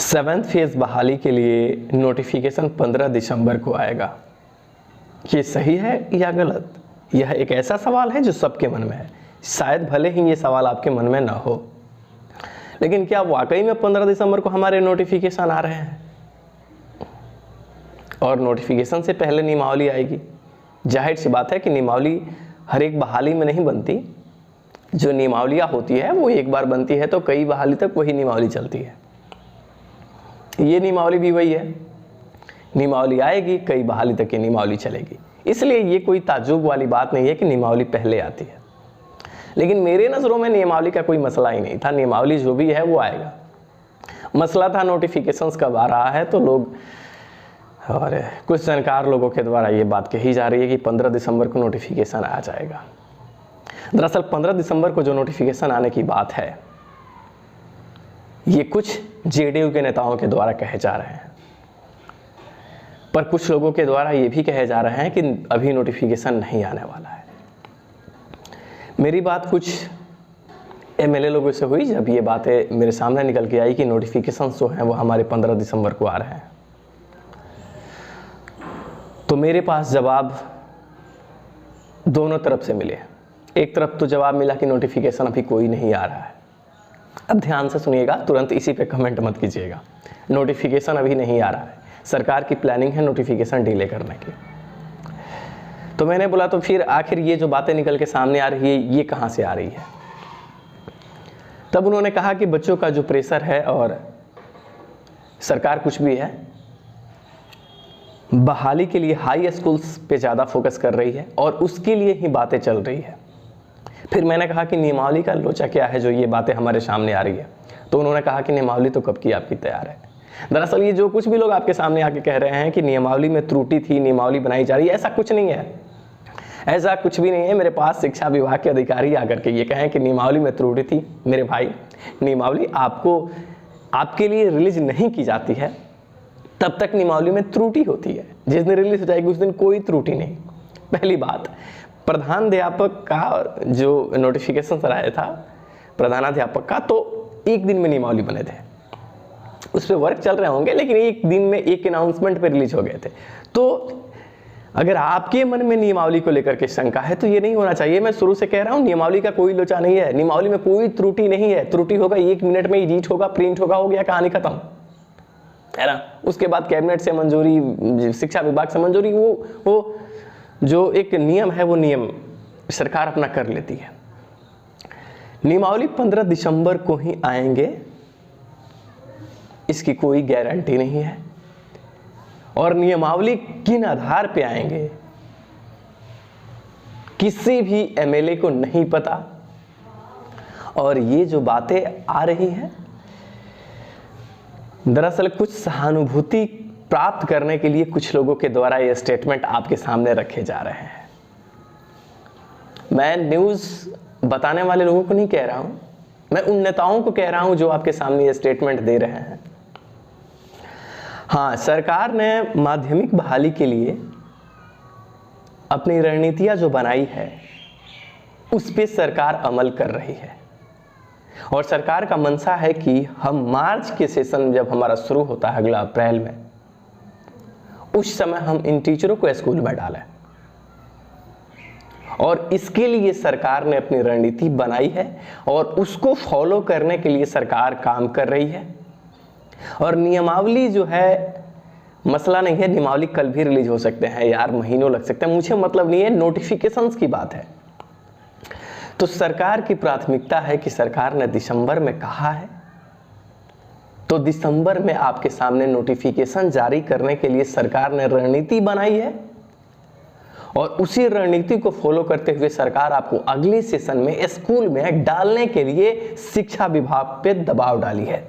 7th phase बहाली के लिए नोटिफिकेशन 15 दिसंबर को आएगा। ये सही है या गलत? यह एक ऐसा सवाल है जो सबके मन में है। शायद भले ही ये सवाल आपके मन में ना हो, लेकिन क्या वाकई में 15 दिसंबर को हमारे नोटिफिकेशन आ रहे हैं? और नोटिफिकेशन से पहले नियमावली आएगी। जाहिर सी बात है कि नियमावली हर एक बहाली में नहीं बनती। जो नियमावलियाँ होती है वो एक बार बनती है तो कई बहाली तक वही नियमावली चलती है। ये नियमावली भी वही है, नियमावली आएगी, कई बहाली तक की नियमावली चलेगी। इसलिए ये कोई ताज्जुब वाली बात नहीं है कि नियमावली पहले आती है। लेकिन मेरे नज़रों में नियमावली का कोई मसला ही नहीं था। नियमावली जो भी है वो आएगा। मसला था नोटिफिकेशंस कब आ रहा है, तो लोग और कुछ जानकार लोगों के द्वारा ये बात कही जा रही है कि 15 दिसंबर को नोटिफिकेशन आ जाएगा। दरअसल 15 दिसंबर को जो नोटिफिकेशन आने की बात है, ये कुछ जेडीयू के नेताओं के द्वारा कहे जा रहे हैं, पर कुछ लोगों के द्वारा ये भी कहे जा रहे हैं कि अभी नोटिफिकेशन नहीं आने वाला है। मेरी बात कुछ एमएलए लोगों से हुई जब ये बातें मेरे सामने निकल के आई कि नोटिफिकेशन जो हैं वो हमारे 15 दिसंबर को आ रहे हैं, तो मेरे पास जवाब दोनों तरफ से मिले। एक तरफ तो जवाब मिला कि नोटिफिकेशन अभी कोई नहीं आ रहा है। अब ध्यान से सुनिएगा, तुरंत इसी पे कमेंट मत कीजिएगा। नोटिफिकेशन अभी नहीं आ रहा है, सरकार की प्लानिंग है नोटिफिकेशन डिले करने की। तो मैंने बोला तो फिर आखिर ये जो बातें निकल के सामने आ रही है ये कहाँ से आ रही है? तब उन्होंने कहा कि बच्चों का जो प्रेशर है और सरकार कुछ भी है, बहाली के लिए हाई स्कूल्स पे ज़्यादा फोकस कर रही है और उसके लिए ही बातें चल रही है। फिर मैंने कहा कि नियमावली का लोचा क्या है जो ये बातें हमारे सामने आ रही है? तो उन्होंने कहा कि नियमावली तो कब की आपकी तैयार है। दरअसल ये जो कुछ भी लोग आपके सामने आके कह रहे हैं कि नियमावली में त्रुटि थी, नियमावली बनाई जा रही है, ऐसा कुछ नहीं है। ऐसा कुछ भी नहीं है। मेरे पास शिक्षा विभाग के अधिकारी आकर के ये कहें कि नियमावली में त्रुटि थी, मेरे भाई नियमावली आपको आपके लिए रिलीज नहीं की जाती है तब तक नियमावली में त्रुटि होती है। जिस दिन रिलीज हो जाएगी उस दिन कोई त्रुटि नहीं। पहली बात, प्रधानाध्यापक का जो नोटिफिकेशन आया था प्रधानाध्यापक का, तो एक दिन में नियमावली बने थे, उस पर वर्क चल रहे होंगे, लेकिन एक दिन में एक अनाउंसमेंट पे रिलीज हो गए थे। तो अगर आपके मन में नियमावली को लेकर के शंका है तो ये नहीं होना चाहिए। मैं शुरू से कह रहा हूँ नियमावली का कोई लोचा नहीं है, नियमावली में कोई त्रुटि नहीं है। त्रुटि होगा 1 मिनट में एडिट होगा, प्रिंट होगा, हो गया, कहानी खत्म, है ना। उसके बाद कैबिनेट से मंजूरी, शिक्षा विभाग से मंजूरी, वो जो एक नियम है वो नियम सरकार अपना कर लेती है। नियमावली 15 दिसंबर को ही आएंगे इसकी कोई गारंटी नहीं है, और नियमावली किन आधार पे आएंगे किसी भी एमएलए को नहीं पता। और ये जो बातें आ रही हैं दरअसल कुछ सहानुभूति प्राप्त करने के लिए कुछ लोगों के द्वारा ये स्टेटमेंट आपके सामने रखे जा रहे हैं। मैं न्यूज़ बताने वाले लोगों को नहीं कह रहा हूं, मैं उन नेताओं को कह रहा हूं जो आपके सामने ये स्टेटमेंट दे रहे हैं। हाँ, सरकार ने माध्यमिक बहाली के लिए अपनी रणनीतियां जो बनाई है उस पे सरकार अमल कर रही है, और सरकार का मंशा है कि हम मार्च के सेशन जब हमारा शुरू होता है अगला अप्रैल में, उस समय हम इन टीचरों को स्कूल में डालें। और इसके लिए सरकार ने अपनी रणनीति बनाई है और उसको फॉलो करने के लिए सरकार काम कर रही है। और नियमावली जो है, मसला नहीं है, नियमावली कल भी रिलीज हो सकते हैं यार, महीनों लग सकते हैं, मुझे मतलब नहीं है, नोटिफिकेशंस की बात है। तो सरकार की प्राथमिकता है कि सरकार ने दिसंबर में कहा है तो दिसंबर में आपके सामने नोटिफिकेशन जारी करने के लिए सरकार ने रणनीति बनाई है, और उसी रणनीति को फॉलो करते हुए सरकार आपको अगले सेशन में स्कूल में डालने के लिए शिक्षा विभाग पे दबाव डाली है।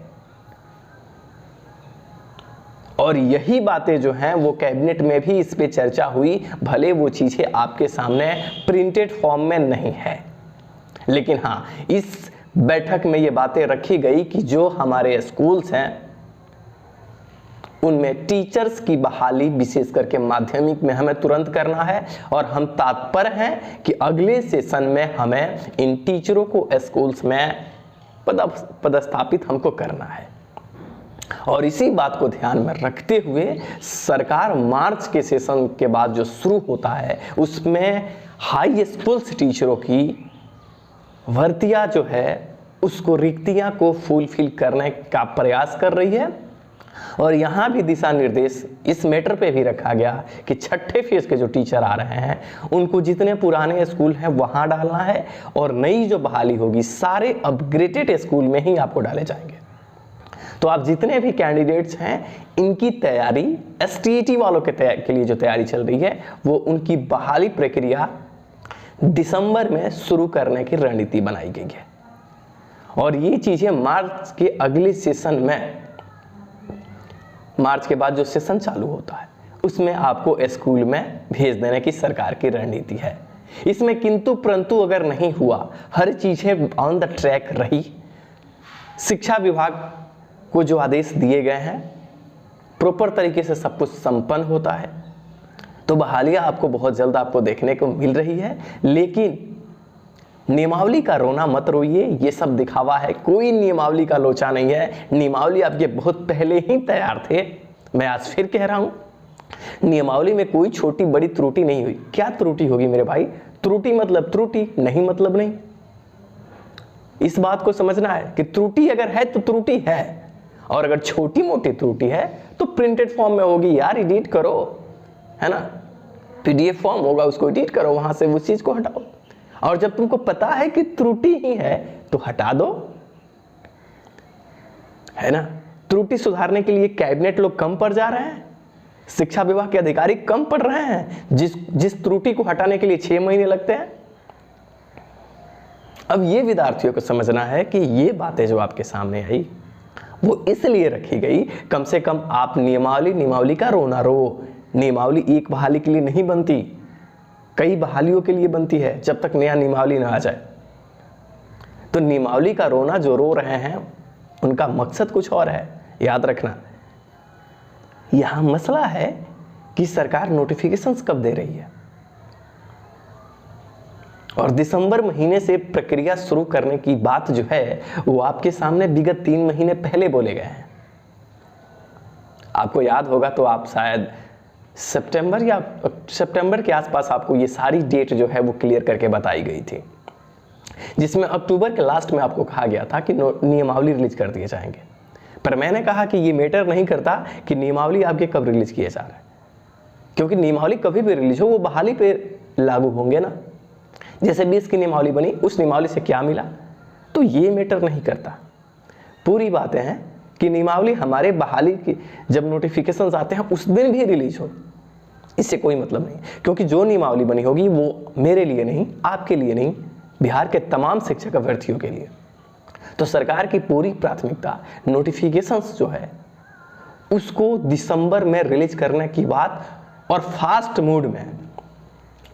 और यही बातें जो हैं वो कैबिनेट में भी इस पे चर्चा हुई, भले वो चीजें आपके सामने प्रिंटेड फॉर्म में नहीं है, लेकिन हाँ इस बैठक में ये बातें रखी गई कि जो हमारे स्कूल्स हैं उनमें टीचर्स की बहाली विशेष करके माध्यमिक में हमें तुरंत करना है, और हम तत्पर हैं कि अगले सेशन में हमें इन टीचरों को स्कूल्स में पदस्थापित हमको करना है। और इसी बात को ध्यान में रखते हुए सरकार मार्च के सेशन के बाद जो शुरू होता है उसमें हाई स्कूल्स टीचरों की भर्तियां जो है उसको रिक्तियां को फुलफिल करने का प्रयास कर रही है। और यहाँ भी दिशा निर्देश इस मैटर पे भी रखा गया कि छठे फेज के जो टीचर आ रहे हैं उनको जितने पुराने स्कूल हैं वहाँ डालना है और नई जो बहाली होगी सारे अपग्रेडेड स्कूल में ही आपको डाले जाएंगे। तो आप जितने भी कैंडिडेट्स हैं इनकी तैयारी STET वालों के लिए जो तैयारी चल रही है वो उनकी बहाली प्रक्रिया दिसंबर में शुरू करने की रणनीति बनाई गई है। और ये चीज़ें मार्च के अगले सेशन में, मार्च के बाद जो सेशन चालू होता है उसमें आपको स्कूल में भेज देने की सरकार की रणनीति है। इसमें किंतु परंतु अगर नहीं हुआ, हर चीज़ें ऑन द ट्रैक रही, शिक्षा विभाग को जो आदेश दिए गए हैं प्रॉपर तरीके से सब कुछ संपन्न होता है तो बहालियाँ आपको बहुत जल्द आपको देखने को मिल रही है। लेकिन नियमावली का रोना मत रोइए, ये सब दिखावा है, कोई नियमावली का लोचा नहीं है। नियमावली आपके बहुत पहले ही तैयार थे। मैं आज फिर कह रहा हूँ नियमावली में कोई छोटी बड़ी त्रुटि नहीं हुई। क्या त्रुटि होगी मेरे भाई? त्रुटि मतलब त्रुटि, नहीं मतलब नहीं। इस बात को समझना है कि त्रुटि अगर है तो त्रुटि है, और अगर छोटी मोटी त्रुटि है तो प्रिंटेड फॉर्म में होगी यार, एडिट करो, है ना, PDF फॉर्म होगा उसको एडिट करो, वहां से उस चीज को हटाओ। और जब तुमको पता है कि त्रुटि ही है तो हटा दो, है ना। त्रुटि सुधारने के लिए कैबिनेट लोग कम पड़ जा रहे हैं, शिक्षा विभाग के अधिकारी कम पड़ रहे हैं, जिस त्रुटि को हटाने के लिए 6 महीने लगते हैं। अब ये विद्यार्थियों को समझना है कि ये बातें जो आपके सामने आई वो इसलिए रखी गई, कम से कम आप नियमावली का रोना रो। नियमावली एक बहाली के लिए नहीं बनती, कई बहालियों के लिए बनती है जब तक नया नियमावली ना आ जाए। तो नियमावली का रोना जो रो रहे हैं उनका मकसद कुछ और है, याद रखना। यहां मसला है कि सरकार नोटिफिकेशंस कब दे रही है, और दिसंबर महीने से प्रक्रिया शुरू करने की बात जो है वो आपके सामने विगत 3 महीने पहले बोले गए हैं। आपको याद होगा तो आप शायद सितंबर के आसपास आपको ये सारी डेट जो है वो क्लियर करके बताई गई थी, जिसमें अक्टूबर के लास्ट में आपको कहा गया था कि नियमावली रिलीज कर दिए जाएंगे। पर मैंने कहा कि ये मैटर नहीं करता कि नियमावली आपके कब रिलीज किए जा रहे हैं, क्योंकि नियमावली कभी भी रिलीज हो वो बहाली पे लागू होंगे ना। जैसे 20 की नियमावली बनी, उस नियमावली से क्या मिला, तो ये मैटर नहीं करता। पूरी बातें हैं कि नियमावली हमारे बहाली की जब नोटिफिकेशंस आते हैं उस दिन भी रिलीज हो, इससे कोई मतलब नहीं, क्योंकि जो नियमावली बनी होगी वो मेरे लिए नहीं, आपके लिए नहीं, बिहार के तमाम शिक्षक अभ्यर्थियों के लिए। तो सरकार की पूरी प्राथमिकता नोटिफिकेशंस जो है उसको दिसंबर में रिलीज करने की बात, और फास्ट मूड में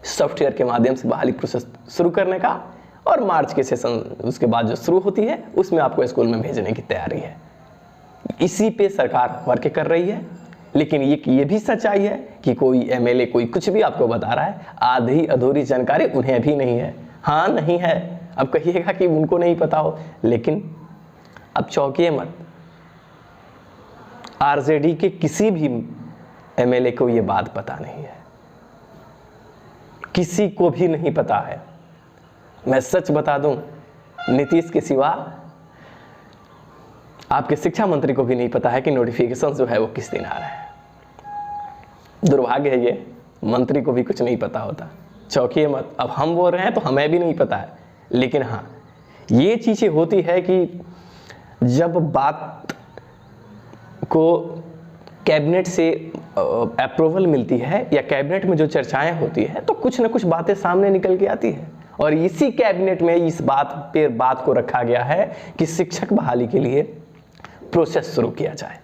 सॉफ्टवेयर के माध्यम से बहाली प्रोसेस शुरू करने का, और मार्च के सेशन उसके बाद जो शुरू होती है उसमें आपको स्कूल में भेजने की तैयारी है। इसी पे सरकार वर्क कर रही है। लेकिन ये भी सच्चाई है कि कोई MLA कोई कुछ भी आपको बता रहा है, आधी अधूरी जानकारी उन्हें भी नहीं है। हाँ नहीं है, अब कहिएगा कि उनको नहीं पता हो, लेकिन अब चौंकिए मत, RJD के किसी भी MLA को ये बात पता नहीं है, किसी को भी नहीं पता है। मैं सच बता दूं, नीतीश के सिवा आपके शिक्षा मंत्री को भी नहीं पता है कि नोटिफिकेशन जो है वो किस दिन आ रहा है। दुर्भाग्य है ये, मंत्री को भी कुछ नहीं पता होता। चौंकिए मत, अब हम बोल रहे हैं तो हमें भी नहीं पता है। लेकिन हाँ, ये चीज़ें होती है कि जब बात को कैबिनेट से अप्रूवल मिलती है या कैबिनेट में जो चर्चाएं होती है तो कुछ ना कुछ बातें सामने निकल के आती है, और इसी कैबिनेट में इस बात को रखा गया है कि शिक्षक बहाली के लिए प्रोसेस शुरू किया जाए।